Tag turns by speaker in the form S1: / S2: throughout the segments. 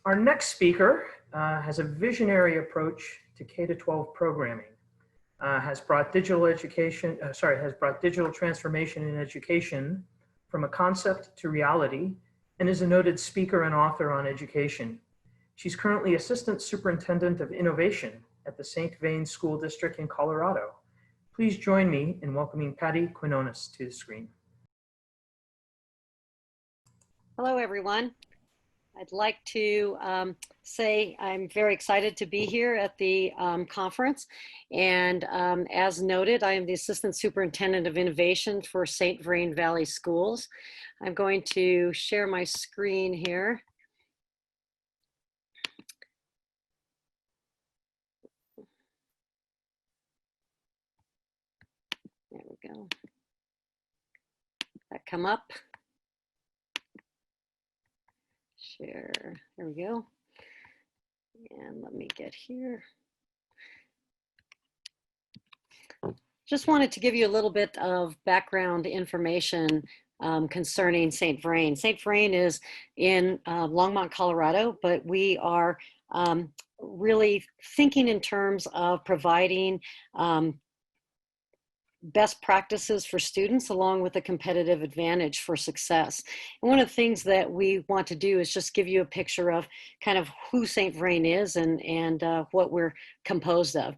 S1: Our next speaker has a visionary approach to K-12 programming, has brought digital transformation in education from a concept to reality, and is a noted speaker and author on education. She's currently Assistant Superintendent of Innovation at the St. Vrain School District in Colorado. Please join me in welcoming Patty Quinones to the screen.
S2: Hello, everyone. I'd like to say I'm very excited to be here at the conference. And as noted, I am the Assistant Superintendent of Innovation for St. Vrain Valley Schools. I'm going to share my screen here. There we go. That come up. Share, there we go. And let me get here. Just wanted to give you a little bit of background information concerning St. Vrain. St. Vrain is in Longmont, Colorado, but we are really thinking in terms of providing best practices for students along with a competitive advantage for success. And one of the things that we want to do is just give you a picture of kind of who St. Vrain is and what we're composed of.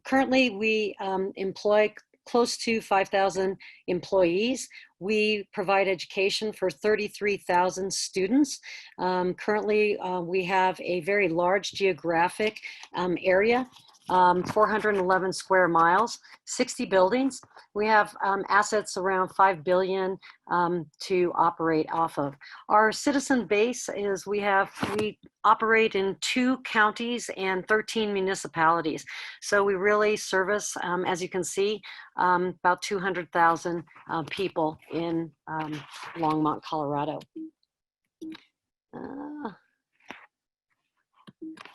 S2: Currently, we employ close to 5,000 employees. We provide education for 33,000 students. Currently, we have a very large geographic area. 411 square miles, 60 buildings. We have assets around 5 billion to operate off of. Our citizen base is we operate in 2 counties and 13 municipalities. So we really service, as you can see, about 200,000 people in Longmont, Colorado.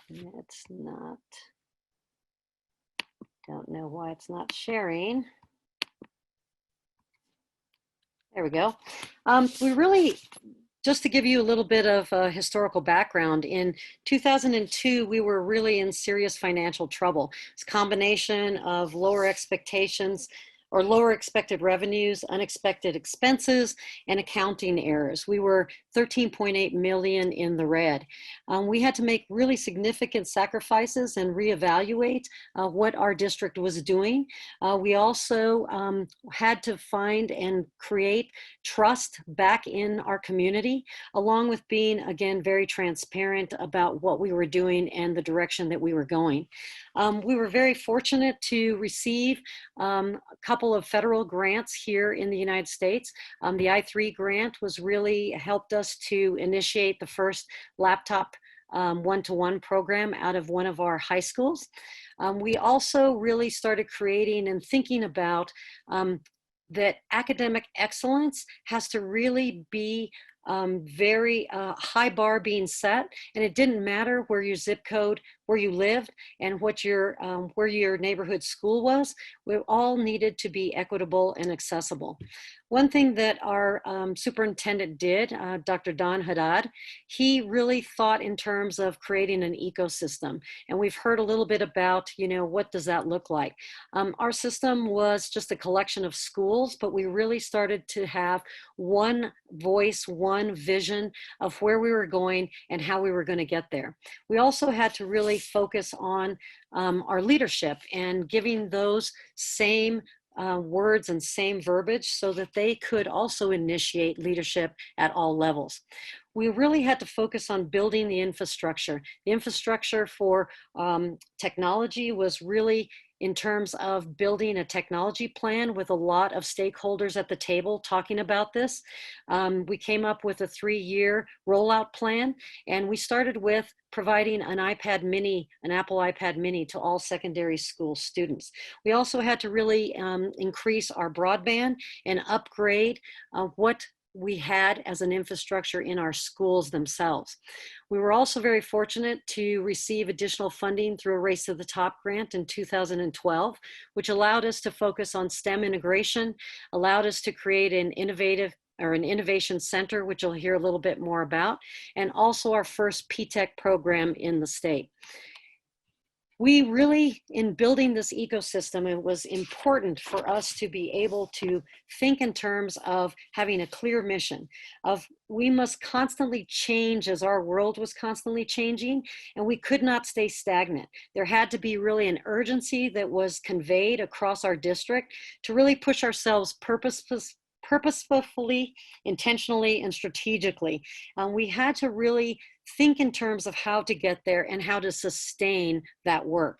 S2: It's not. Don't know why it's not sharing. There we go. We really, just to give you a little bit of historical background, in 2002, we were really in serious financial trouble. It's a combination of lower expectations or lower expected revenues, unexpected expenses, and accounting errors. We were 13.8 million in the red. We had to make really significant sacrifices and reevaluate what our district was doing. We also had to find and create trust back in our community, along with being, again, very transparent about what we were doing and the direction that we were going. We were very fortunate to receive a couple of federal grants here in the United States. The I3 grant was really helped us to initiate the first laptop one-to-one program out of one of our high schools. We also really started creating and thinking about that academic excellence has to really be very high bar being set, and it didn't matter where your zip code, where you lived, and what your where your neighborhood school was. We all needed to be equitable and accessible. One thing that our superintendent did, Dr. Don Haddad, he really thought in terms of creating an ecosystem, and we've heard a little bit about, what does that look like? Our system was just a collection of schools, but we really started to have one voice, one vision of where we were going and how we were going to get there. We also had to really focus on our leadership and giving those same words and same verbiage so that they could also initiate leadership at all levels. We really had to focus on building the infrastructure. The infrastructure for technology was really in terms of building a technology plan with a lot of stakeholders at the table talking about this. We came up with a 3-year rollout plan, and we started with providing an iPad mini, an Apple iPad mini to all secondary school students. We also had to really increase our broadband and upgrade what we had as an infrastructure in our schools themselves. We were also very fortunate to receive additional funding through a Race to the Top grant in 2012, which allowed us to focus on STEM integration, allowed us to create an innovative or an innovation center, which you'll hear a little bit more about, and also our first P-TECH program in the state. We really, in building this ecosystem, it was important for us to be able to think in terms of having a clear mission of we must constantly change as our world was constantly changing, and we could not stay stagnant. There had to be really an urgency that was conveyed across our district to really push ourselves purposefully, intentionally, and strategically. We had to really think in terms of how to get there and how to sustain that work.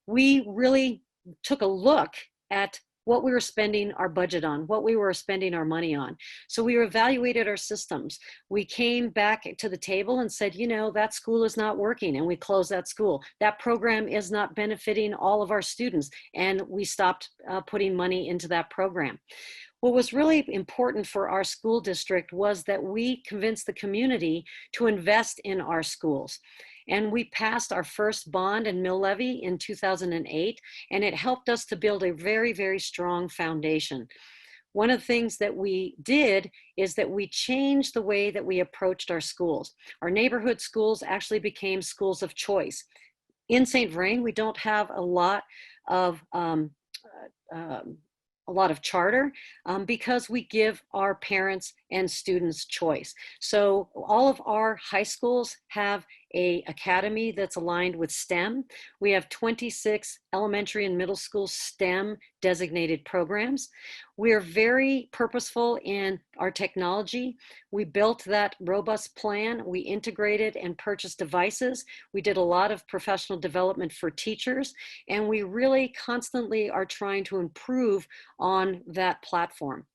S2: We really took a look at what we were spending our budget on, what we were spending our money on. So we evaluated our systems. We came back to the table and said, you know, that school is not working, and we closed that school. That program is not benefiting all of our students, and we stopped putting money into that program. What was really important for our school district was that we convinced the community to invest in our schools. And we passed our first bond and mill levy in 2008, and it helped us to build a very, very strong foundation. One of the things that we did is that we changed the way that we approached our schools. Our neighborhood schools actually became schools of choice. In St. Vrain, we don't have a lot of charter because we give our parents and students choice. So all of our high schools have an academy that's aligned with STEM. We have 26 elementary and middle school STEM designated programs. We are very purposeful in our technology. We built that robust plan. We integrated and purchased devices. We did a lot of professional development for teachers, and we really constantly are trying to improve on that platform.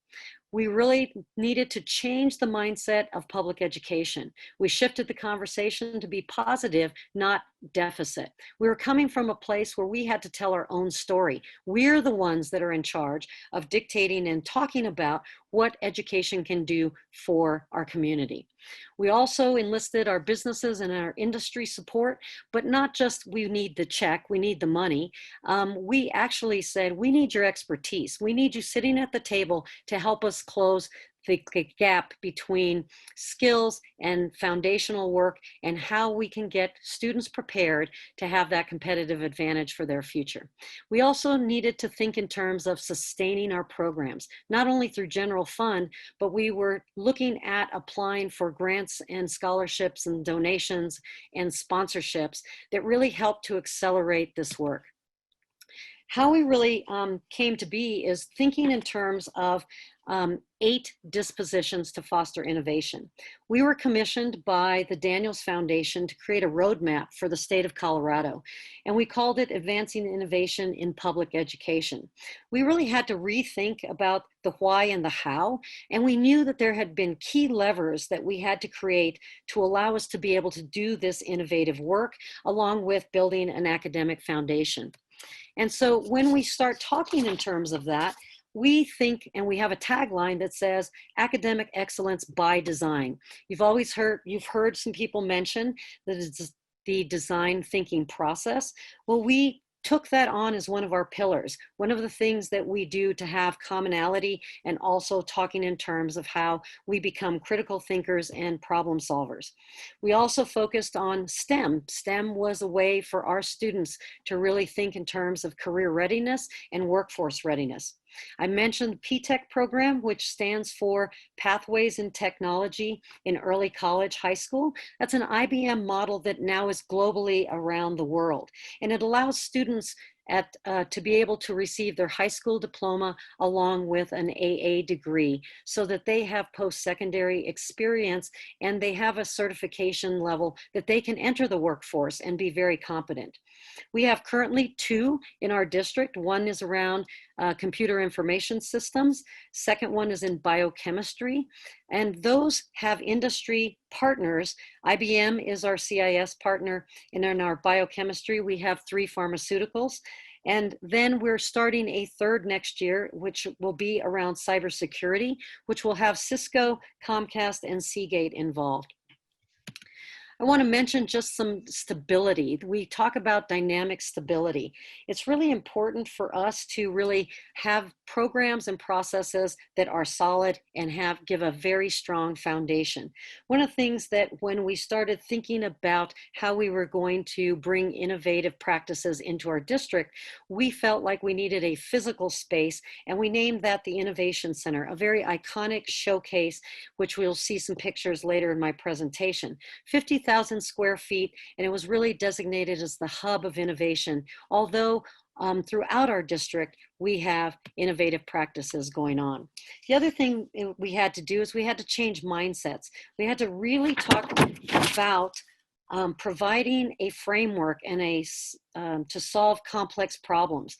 S2: We really needed to change the mindset of public education. We shifted the conversation to be positive, not deficit. We were coming from a place where we had to tell our own story. We're the ones that are in charge of dictating and talking about what education can do for our community. We also enlisted our businesses and our industry support, but not just we need the check, we need the money. We actually said, we need your expertise. We need you sitting at the table to help us close the gap between skills and foundational work and how we can get students prepared to have that competitive advantage for their future. We also needed to think in terms of sustaining our programs, not only through general fund, but we were looking at applying for grants and scholarships and donations and sponsorships that really help to accelerate this work. How we really came to be is thinking in terms of 8 dispositions to foster innovation. We were commissioned by the Daniels Foundation to create a roadmap for the state of Colorado, and we called it Advancing Innovation in Public Education. We really had to rethink about the why and the how, and we knew that there had been key levers that we had to create to allow us to be able to do this innovative work, along with building an academic foundation. And so when we start talking in terms of that, we think, and we have a tagline that says academic excellence by design. You've heard some people mention that it's the design thinking process. Well, we took that on as one of our pillars, one of the things that we do to have commonality, and also talking in terms of how we become critical thinkers and problem solvers. We also focused on STEM. STEM was a way for our students to really think in terms of career readiness and workforce readiness. I mentioned the P-TECH program, which stands for Pathways in Technology in Early College High School. That's an IBM model that now is globally around the world. And it allows students to be able to receive their high school diploma along with an AA degree so that they have post-secondary experience and they have a certification level that they can enter the workforce and be very competent. We have currently 2 in our district. One is around computer information systems. Second one is in biochemistry. And those have industry partners. IBM is our CIS partner. And in our biochemistry, we have 3 pharmaceuticals. And then we're starting a 3rd next year, which will be around cybersecurity, which will have Cisco, Comcast, and Seagate involved. I want to mention just some stability. We talk about dynamic stability. It's really important for us to really have programs and processes that are solid and give a very strong foundation. One of the things that when we started thinking about how we were going to bring innovative practices into our district, we felt like we needed a physical space, and we named that the Innovation Center, a very iconic showcase, which we'll see some pictures later in my presentation. 50,000 square feet, and it was really designated as the hub of innovation, although throughout our district, we have innovative practices going on. The other thing we had to do is we had to change mindsets. We had to really talk about providing a framework and to solve complex problems.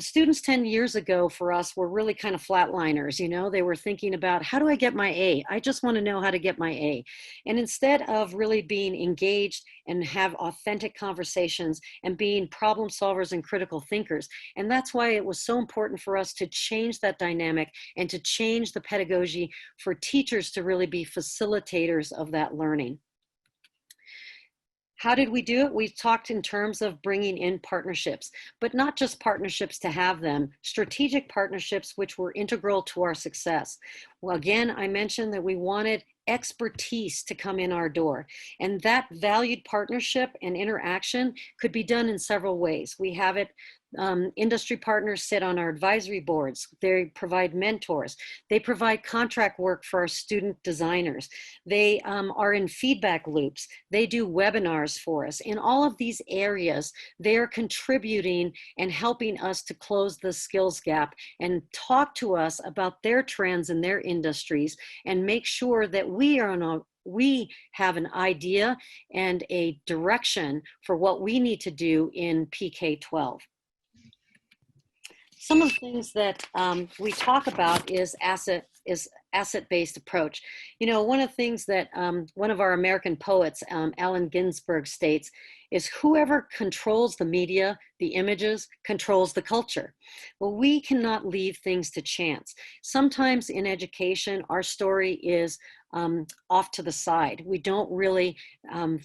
S2: Students 10 years ago for us were really kind of flatliners, you know, they were thinking about, how do I get my A? I just want to know how to get my A. And instead of really being engaged and have authentic conversations and being problem solvers and critical thinkers. And that's why it was so important for us to change that dynamic and to change the pedagogy for teachers to really be facilitators of that learning. How did we do it? We talked in terms of bringing in partnerships, but not just partnerships to have them, strategic partnerships which were integral to our success. Well, again, I mentioned that we wanted expertise to come in our door, and that valued partnership and interaction could be done in several ways. We have it, industry partners sit on our advisory boards. They provide mentors. They provide contract work for our student designers. They are in feedback loops. They do webinars for us. In all of these areas, they are contributing and helping us to close the skills gap and talk to us about their trends in their industries and make sure that we have an idea and a direction for what we need to do in PK-12. Some of the things that we talk about is asset-based approach. You know, one of the things that one of our American poets, Allen Ginsberg, states is whoever controls the media, the images, controls the culture. Well, we cannot leave things to chance. Sometimes in education, our story is off to the side. We don't really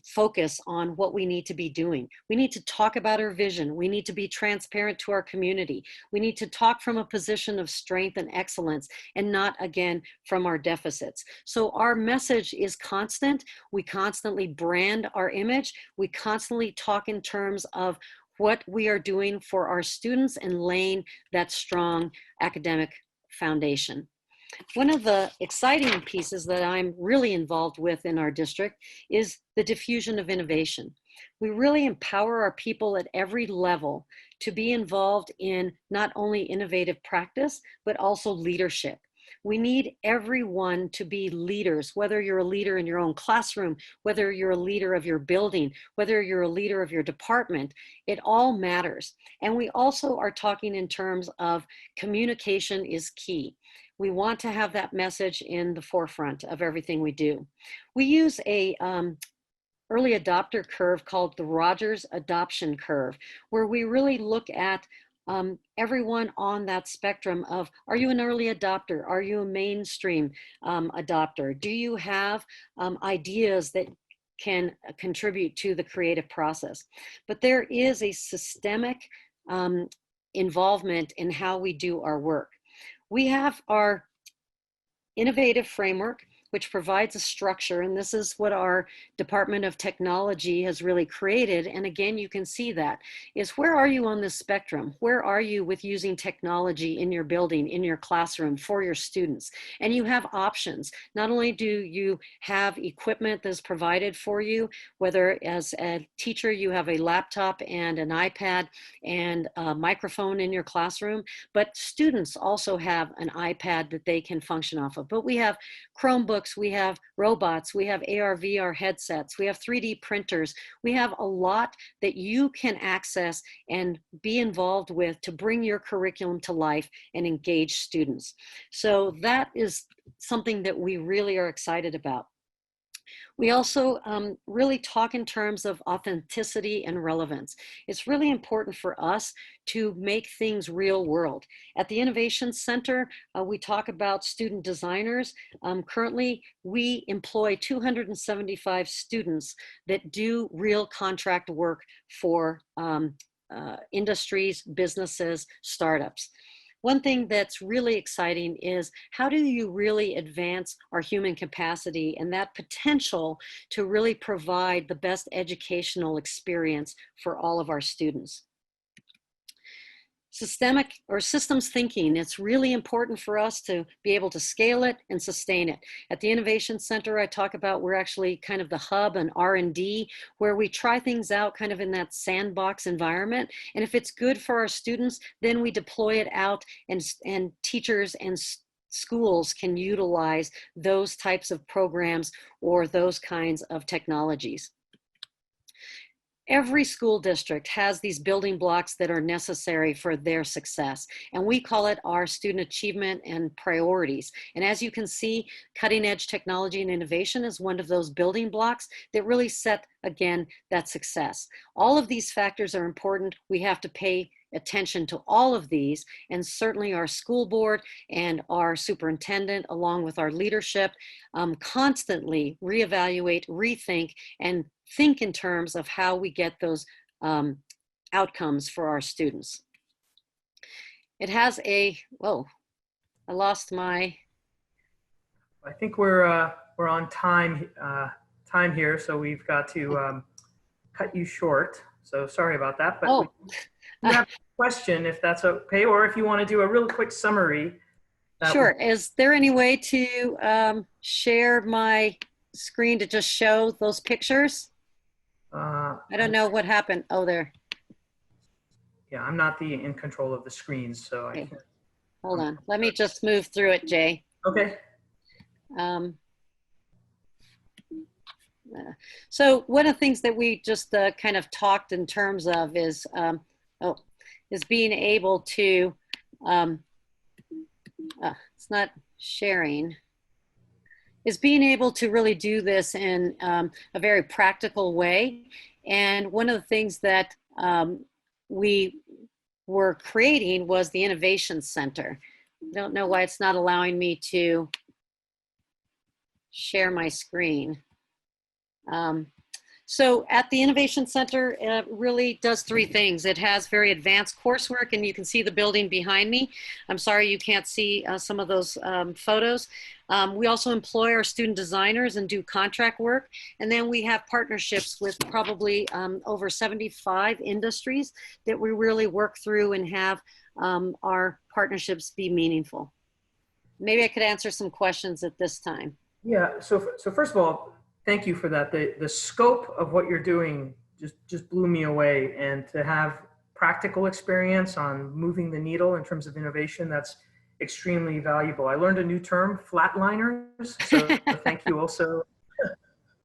S2: focus on what we need to be doing. We need to talk about our vision. We need to be transparent to our community. We need to talk from a position of strength and excellence and not, again, from our deficits. So our message is constant. We constantly brand our image. We constantly talk in terms of what we are doing for our students and laying that strong academic foundation. One of the exciting pieces that I'm really involved with in our district is the diffusion of innovation. We really empower our people at every level to be involved in not only innovative practice, but also leadership. We need everyone to be leaders, whether you're a leader in your own classroom, whether you're a leader of your building, whether you're a leader of your department, it all matters. And we also are talking in terms of communication is key. We want to have that message in the forefront of everything we do. We use a early adopter curve called the Rogers Adoption Curve, where we really look at everyone on that spectrum of, are you an early adopter? Are you a mainstream adopter? Do you have ideas that can contribute to the creative process? But there is a systemic involvement in how we do our work. We have our innovative framework, which provides a structure, and this is what our Department of Technology has really created. And again, you can see that is, where are you on this spectrum? Where are you with using technology in your building, in your classroom, for your students? And you have options. Not only do you have equipment that's provided for you, whether as a teacher you have a laptop and an iPad and a microphone in your classroom, but students also have an iPad that they can function off of. But we have Chromebooks, we have robots, we have AR, VR headsets, we have 3D printers. We have a lot that you can access and be involved with to bring your curriculum to life and engage students. So that is something that we really are excited about. We also really talk in terms of authenticity and relevance. It's really important for us to make things real world. At the Innovation Center, we talk about student designers. Currently, we employ 275 students that do real contract work for industries, businesses, startups. One thing that's really exciting is how do you really advance our human capacity and that potential to really provide the best educational experience for all of our students. Systemic or systems thinking, it's really important for us to be able to scale it and sustain it. At the Innovation Center, I talk about we're actually kind of the hub and R&D where we try things out kind of in that sandbox environment. And if it's good for our students, then we deploy it out and teachers and schools can utilize those types of programs or those kinds of technologies. Every school district has these building blocks that are necessary for their success, and we call it our student achievement and priorities. And as you can see, cutting edge technology and innovation is one of those building blocks that really set, again, that success. All of these factors are important. We have to pay attention to all of these, and certainly our school board and our superintendent, along with our leadership, constantly reevaluate, rethink, and think in terms of how we get those outcomes for our students. It has a, whoa, I lost my.
S1: I think we're on time here, so we've got to cut you short. So sorry about that, but we have a question if that's okay, or if you want to do a real quick summary.
S2: Sure. Is there any way to share my screen to just show those pictures? I don't know what happened. Oh, there.
S1: Yeah, I'm not in control of the screens, so okay. I can't.
S2: Hold on. Let me just move through it, Jay.
S1: Okay.
S2: So one of the things that we just kind of talked in terms of is being able to, it's not sharing, is being able to really do this in a very practical way. And one of the things that we were creating was the Innovation Center. I don't know why it's not allowing me to share my screen. So at the Innovation Center, it really does three things. It has very advanced coursework, and you can see the building behind me. I'm sorry you can't see some of those photos. We also employ our student designers and do contract work. And then we have partnerships with probably over 75 industries that we really work through and have our partnerships be meaningful. Maybe I could answer some questions at this time.
S1: Yeah, so first of all, thank you for that. The scope of what you're doing just blew me away, and to have practical experience on moving the needle in terms of innovation, that's extremely valuable. I learned a new term, flatliners, so thank you also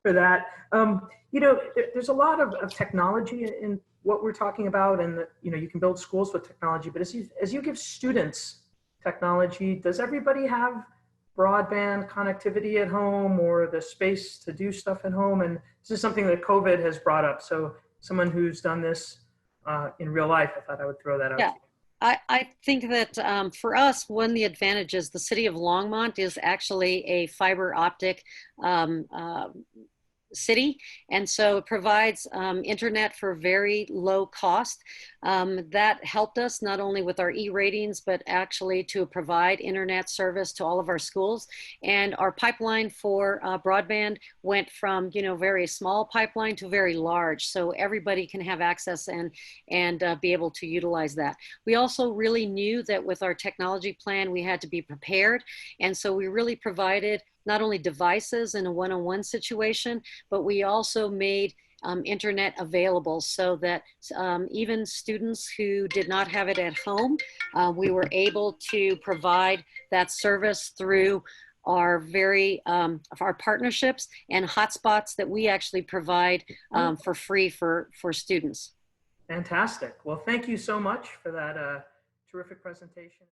S1: for that. You know, there's a lot of technology in what we're talking about, and you know, you can build schools with technology, but as you give students technology, does everybody have broadband connectivity at home or the space to do stuff at home? And this is something that COVID has brought up. So someone who's done this in real life, I thought I would throw that out.
S2: Yeah, I think that for us, one of the advantages, the city of Longmont is actually a fiber optic city, and so it provides internet for very low cost. That helped us not only with our E-ratings, but actually to provide internet service to all of our schools. And our pipeline for broadband went from, you know, very small pipeline to very large, so everybody can have access and be able to utilize that. We also really knew that with our technology plan, we had to be prepared, and so we really provided not only devices in a one-on-one situation, but we also made internet available so that even students who did not have it at home, we were able to provide that service through our our partnerships and hotspots that we actually provide for free for students.
S1: Fantastic. Well, thank you so much for that terrific presentation.